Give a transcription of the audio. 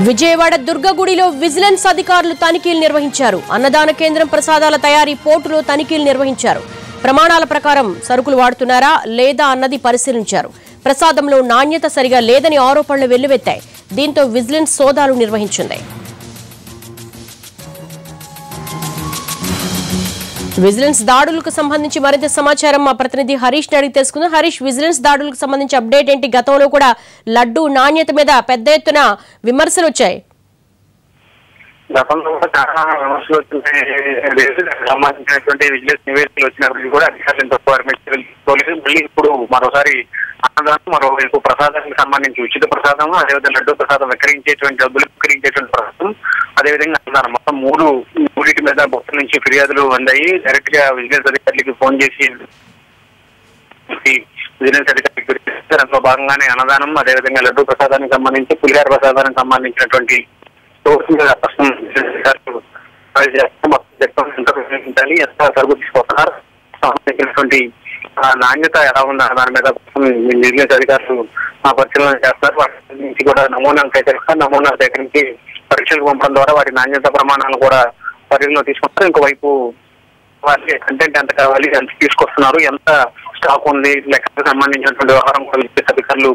Vijayawada దుర్గగుడిలో vigilance అధికారులు తనిఖీలు నిర్వహించారు. అన్నదాన కేంద్రం ప్రసాదాల తయారీ పోర్టులో తనిఖీలు నిర్వహించారు. ప్రమాణాల ప్రకారం సరుకులు వాడుతున్నారా లేదా అన్నది పరిశీలించారు. ప్రసాదంలో నాణ్యత సరిగా లేదని ఆరోపణలు వెల్లువెత్తాయి. దీంతో విజిలెన్స్ సోదాలు నిర్వహించింది. విజిలెన్స్ దాడులకు సంబంధించి మరింత సమాచారం మా ప్రతినిధి హరీష్ అడిగి తెలుసుకుందాం. హరీష్, విజిలెన్స్ దాడులకు సంబంధించి అప్డేట్ ఏంటి? గతంలో కూడా లడ్డు నాణ్యత మీద పెద్ద ఎత్తున విమర్శలు వచ్చాయి. గతంలో కూడా చాలా విమర్శలు వచ్చినాయి. సంబంధించినటువంటి విజిలెన్స్ నివేదికలు వచ్చినప్పటికీ కూడా అధికారులు తక్కువ తీసుకోలేదు. మళ్ళీ ఇప్పుడు మరోసారి అన్నదానం, మరోవైపు ప్రసాదానికి సంబంధించి ఉచిత ప్రసాదం, అదేవిధంగా లడ్డు ప్రసాదం విక్రయించేటువంటి డబ్బులు విక్రయించేటువంటి ప్రసాదం, అదేవిధంగా అన్నదానం మొత్తం మూడింటి మీద భక్తుల నుంచి ఫిర్యాదులు అందాయి. డైరెక్ట్ గా విజిలెన్స్ అధికారులకి ఫోన్ చేసి విజిలెన్స్ అధికారులకు అందులో భాగంగానే అన్నదానం, అదేవిధంగా లడ్డు ప్రసాదానికి సంబంధించి పులిహార ప్రసాదానికి సంబంధించినటువంటి ఎంత సరుకు తీసుకొస్తున్నారు, సంబంధించినటువంటి నాణ్యత ఎలా ఉందా దాని మీద విజిలెన్స్ అధికారులు పరిశీలన చేస్తారు. వాటి నుంచి కూడా నమూనాలు సేకరిస్తారు. నమూనాలు సేకరించి పరీక్షలకు పంపడం ద్వారా వాటి నాణ్యత ప్రమాణాలు కూడా పరిగణలో తీసుకుంటారు. ఇంకోవైపు వారికి కంటెంట్ ఎంత కావాలి, ఎంత తీసుకొస్తున్నారు, ఎంత స్టాక్ ఉంది, లెక్కకు సంబంధించినటువంటి వ్యవహారం కూడా విజిలెన్స్ అధికారులు